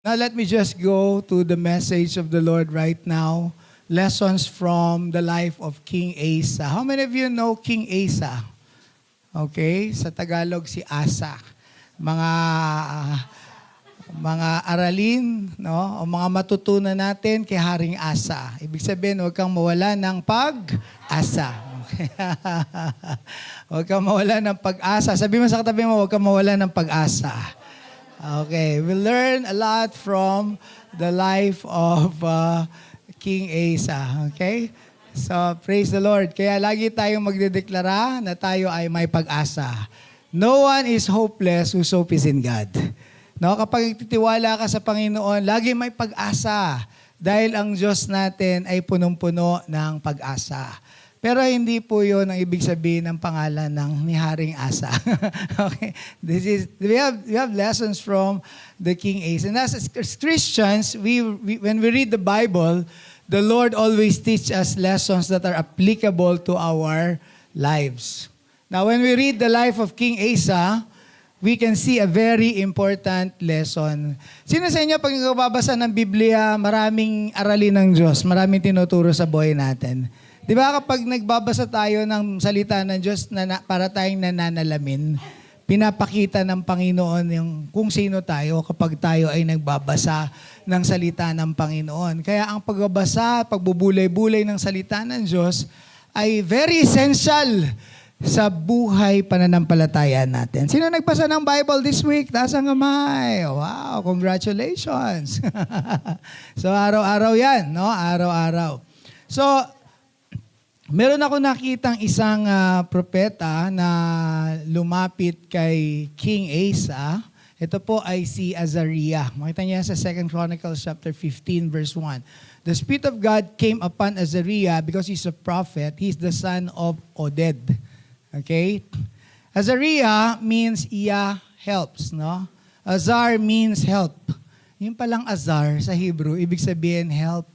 Now let me just go to the message of the Lord right now. Lessons from the life of King Asa. How many of you know King Asa? Okay, sa Tagalog si Asa. Mga aralin, no? O mga matutunan natin kay Haring Asa. Ibig sabihin, huwag kang mawala ng pag-asa. Okay. Huwag kang mawala ng pag-asa. Sabi mo sa katabi mo, huwag kang mawala ng pag-asa. Okay, we learn a lot from the life of King Asa. Okay? So, praise the Lord. Kaya lagi tayong magdedeklara na tayo ay may pag-asa. No one is hopeless whose hope is in God. No, kapag titiwala ka sa Panginoon, lagi may pag-asa. Dahil ang Diyos natin ay punong-puno ng pag-asa. Pero hindi po yun ang ibig sabihin ng pangalan ni Haring Asa. Okay? We have lessons from the King Asa. And as Christians, when we read the Bible, the Lord always teach us lessons that are applicable to our lives. Now, when we read the life of King Asa, we can see a very important lesson. Sino sa inyo, pag nagbabasa ng Biblia, maraming aralin ng Diyos, maraming tinuturo sa buhay natin. Di ba kapag nagbabasa tayo ng salita ng Diyos para tayong nananalamin, pinapakita ng Panginoon yung kung sino tayo kapag tayo ay nagbabasa ng salita ng Panginoon. Kaya ang pagbabasa, pagbubulay-bulay ng salita ng Diyos ay very essential sa buhay pananampalataya natin. Sino nagbasa ng Bible this week? Taas ang kamay. Wow, congratulations. So araw-araw yan, no? Araw-araw. So, meron ako nakitang isang propeta na lumapit kay King Asa. Ito po ay si Azariah. Makita niya sa 2 Chronicles chapter 15 verse 1. The Spirit of God came upon Azariah because he's a prophet. He's the son of Oded. Okay? Azariah means Iya helps, no? Azar means help. Yung palang Azar sa Hebrew, ibig sabihin help.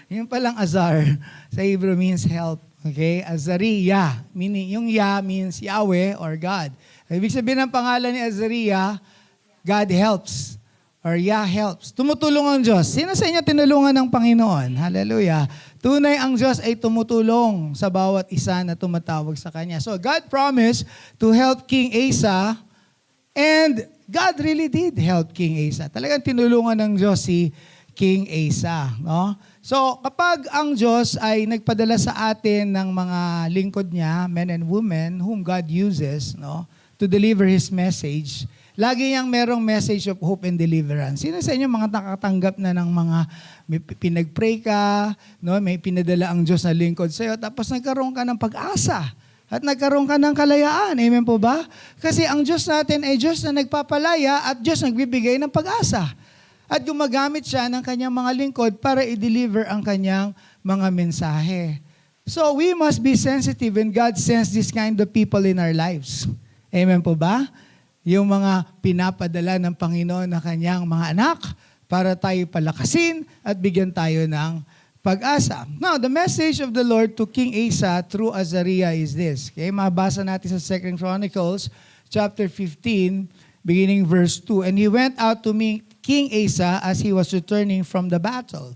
Yung palang Azar sa Hebrew means help. Okay? Azariah. Meaning, yung Ya means Yahweh or God. Ibig sabihin ng pangalan ni Azariah, God helps. Or Yah helps. Tumutulong ang Diyos. Sino sa inyo tinulungan ng Panginoon? Hallelujah. Tunay ang Diyos ay tumutulong sa bawat isa na tumatawag sa Kanya. So God promised to help King Asa, and God really did help King Asa. Talagang tinulungan ng Diyos si King Asa, no? So, kapag ang Diyos ay nagpadala sa atin ng mga lingkod niya, men and women whom God uses, no, to deliver His message, lagi niyang merong message of hope and deliverance. Sino sa inyo mga nakatanggap na ng mga may pinag-pray ka, no, may pinadala ang Diyos na lingkod sa iyo, tapos nagkaroon ka ng pag-asa at nagkaroon ka ng kalayaan. Amen po ba? Kasi ang Diyos natin ay Diyos na nagpapalaya at Diyos nagbibigay ng pag-asa. At gumagamit siya ng kanyang mga lingkod para i-deliver ang kanyang mga mensahe. So we must be sensitive when God sends this kind of people in our lives. Amen po ba? Yung mga pinapadala ng Panginoon na kanyang mga anak para tayo palakasin at bigyan tayo ng pag-asa. Now, the message of the Lord to King Asa through Azariah is this. Okay, mabasa natin sa 2 Chronicles chapter 15, beginning verse 2. And he went out to meet King Asa as he was returning from the battle.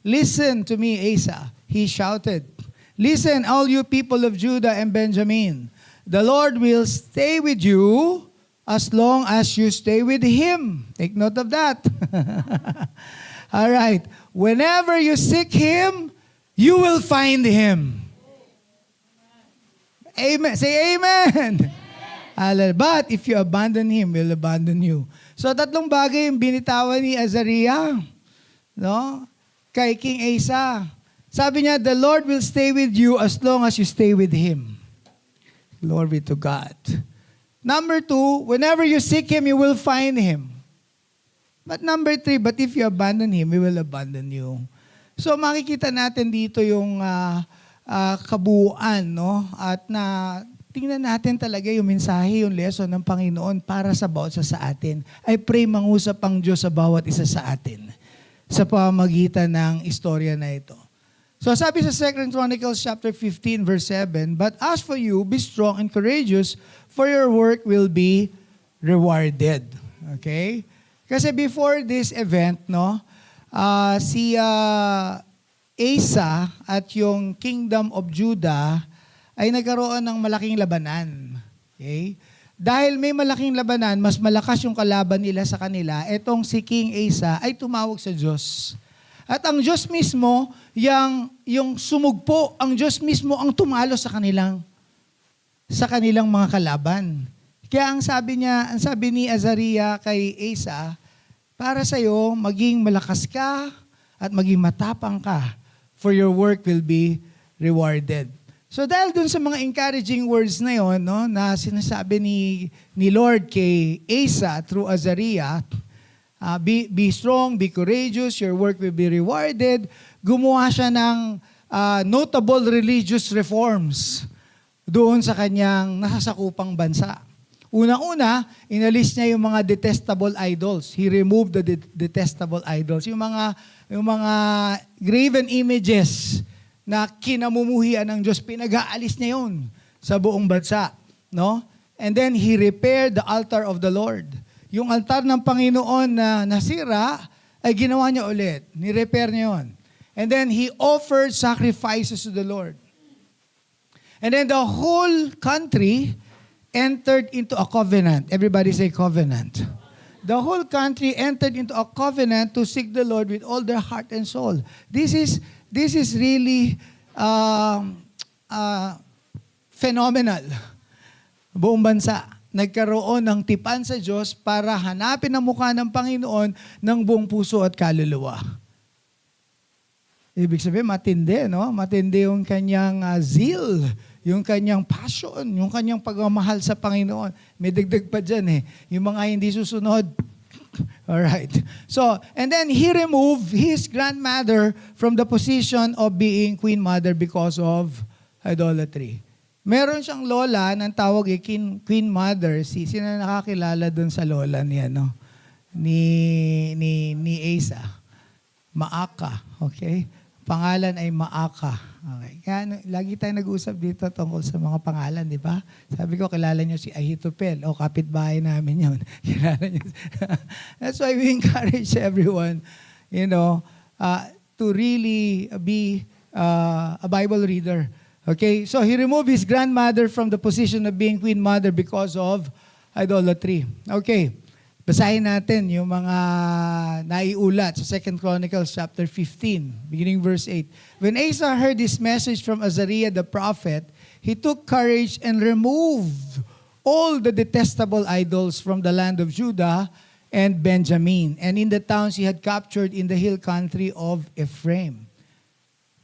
Listen to me, Asa, he shouted. Listen, all you people of Judah and Benjamin. The Lord will stay with you as long as you stay with Him. Take note of that. All right. Whenever you seek Him, you will find Him. Amen. Say amen. But if you abandon Him, He'll abandon you. So, tatlong bagay yung binitawan ni Azariah, no? Kay King Asa. Sabi niya, the Lord will stay with you as long as you stay with Him. Glory to God. Number 2, whenever you seek Him, you will find Him. But number 3, but if you abandon Him, He will abandon you. So, makikita natin dito yung kabuuan, no? At tingnan natin talaga yung mensahe, yung lesson ng Panginoon para sa bawat isa sa atin. I pray mangusap ang Diyos sa bawat isa sa atin sa pamamagitan ng istorya na ito. So sabi sa 2 Chronicles chapter 15 verse 7, but as for you, be strong and courageous, for your work will be rewarded. Okay? Kasi before this event, no, si Asa at yung Kingdom of Judah ay nagkaroon ng malaking labanan. Okay? Dahil may malaking labanan, mas malakas yung kalaban nila sa kanila, etong si King Asa ay tumawag sa Diyos. At ang Diyos mismo, yung sumugpo, ang Diyos mismo ang tumalo sa kanilang mga kalaban. Kaya ang sabi ni Azariah kay Asa, para sa'yo, maging malakas ka at maging matapang ka, for your work will be rewarded. So dahil dun sa mga encouraging words na yon, no, na sinasabi ni Lord kay Asa through Azariah, be strong, be courageous, your work will be rewarded, gumawa siya ng notable religious reforms doon sa kanyang nasasakupang bansa. Unang-una, inalis niya yung mga detestable idols. He removed the detestable idols. Yung mga graven images na kinamumuhian ng Diyos, pinag-aalis niya yun sa buong bansa. No? And then, He repaired the altar of the Lord. Yung altar ng Panginoon na nasira, ay ginawa niya ulit. Ni-repair niya yun. And then, He offered sacrifices to the Lord. And then, the whole country entered into a covenant. Everybody say covenant. The whole country entered into a covenant to seek the Lord with all their heart and soul. This is really phenomenal. Buong bansa, nagkaroon ng tipan sa Diyos para hanapin ang mukha ng Panginoon ng buong puso at kaluluwa. Ibig sabihin, matindi, no? Matindi yung kanyang zeal, yung kanyang passion, yung kanyang pagmamahal sa Panginoon. May dagdag pa dyan eh. Yung mga hindi susunod. Alright. So, and then he removed his grandmother from the position of being queen mother because of idolatry. Meron siyang lola ng tawag queen mother. Sino nakakilala dun sa lola niya, no? Ni Asa. Maaka. Okay? Pangalan ay Maaka. Okay. Kaya lagi tayong nag-usap dito tungkol sa mga pangalan, di ba? Sabi ko, kilala niyo si Ahitopel. O, kapitbahay namin yun. Kilala niyo. That's why we encourage everyone, to really be a Bible reader. Okay? So, he removed his grandmother from the position of being queen mother because of idolatry. Okay. Basahin natin yung mga naiulat sa 2 Chronicles chapter 15, beginning verse 8. When Asa heard this message from Azariah the prophet, he took courage and removed all the detestable idols from the land of Judah and Benjamin, and in the towns he had captured in the hill country of Ephraim.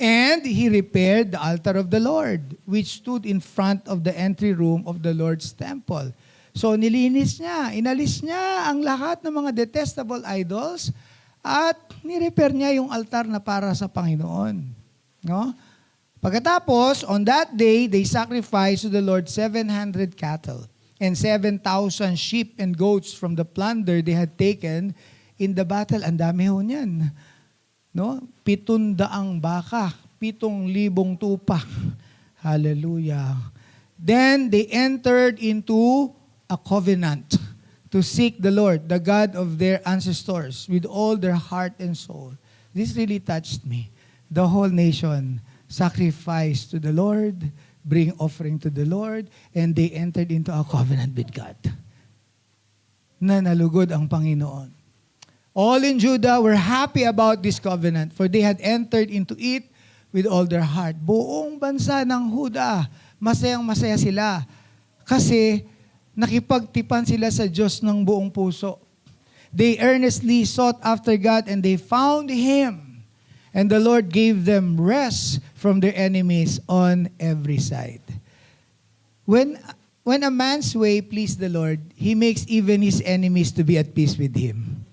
And he repaired the altar of the Lord, which stood in front of the entry room of the Lord's temple. So nilinis niya, inalis niya ang lahat ng mga detestable idols at ni-repair niya yung altar na para sa Panginoon. No? Pagkatapos, on that day, they sacrificed to the Lord 700 cattle and 7,000 sheep and goats from the plunder they had taken in the battle. Ang dami ho niyan. No? 700 baka, 7,000 tupa. Hallelujah. Then they entered into a covenant to seek the Lord, the God of their ancestors, with all their heart and soul. This really touched me. The whole nation sacrificed to the Lord, bring offering to the Lord, and they entered into a covenant with God. Na nalugod ang Panginoon. All in Judah were happy about this covenant, for they had entered into it with all their heart. Buong bansa ng Huda, masayang-masaya sila. Kasi nakipagtipan sila sa Diyos ng buong puso. They earnestly sought after God and they found Him. And the Lord gave them rest from their enemies on every side. When a man's way please the Lord, he makes even his enemies to be at peace with him.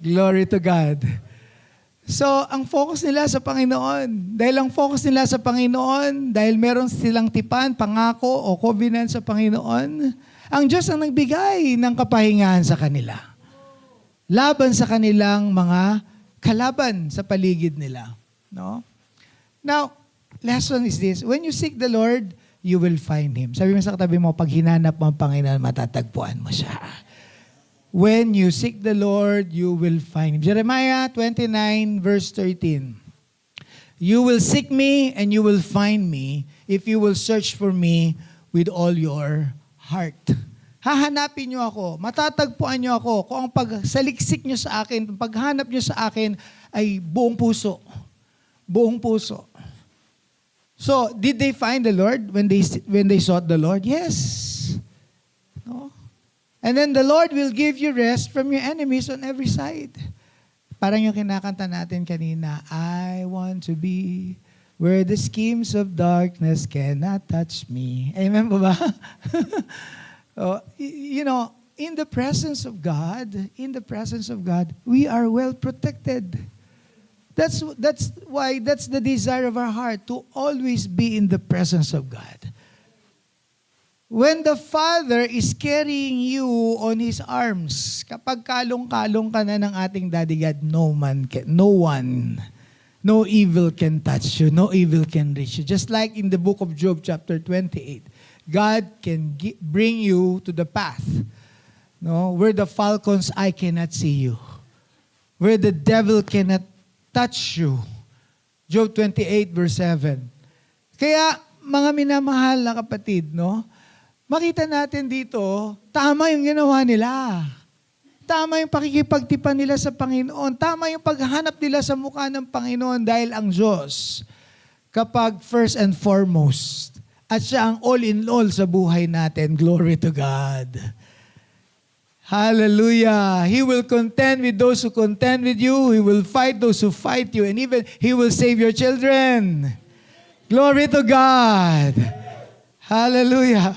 Glory to God. So, ang focus nila sa Panginoon. Dahil ang focus nila sa Panginoon, dahil meron silang tipan, pangako o covenant sa Panginoon, ang Diyos ang nagbigay ng kapahingahan sa kanila. Laban sa kanilang mga kalaban sa paligid nila. No? Now, lesson is this. When you seek the Lord, you will find Him. Sabi mo sa katabi mo, pag hinanap mo ang Panginoon, matatagpuan mo siya. When you seek the Lord, you will find Him. Jeremiah 29 verse 13. You will seek me and you will find me if you will search for me with all your heart. Hahanapin niyo ako, matatagpuan niyo ako kung ang pagsaliksik niyo sa akin, paghanap niyo sa akin ay buong puso. Buong puso. So, did they find the Lord when they sought the Lord? Yes. No? And then the Lord will give you rest from your enemies on every side. Parang yung kinakanta natin kanina, I want to be where the schemes of darkness cannot touch me. Amen po ba? In the presence of God, we are well protected. That's the desire of our heart, to always be in the presence of God. When the Father is carrying you on His arms, kapag kalong-kalong ka na ng ating Daddy God, no evil can touch you, no evil can reach you. Just like in the book of Job chapter 28, God can bring you to the path, where the falcon's eye cannot see you, where the devil cannot touch you. Job 28 verse 7. Kaya, mga minamahal na kapatid, makita natin dito, tama yung ginawa nila. Tama yung pakikipagtipan nila sa Panginoon. Tama yung paghanap nila sa mukha ng Panginoon dahil ang Diyos, kapag first and foremost, at siya ang all in all sa buhay natin. Glory to God. Hallelujah. He will contend with those who contend with you. He will fight those who fight you. And even He will save your children. Glory to God. Hallelujah.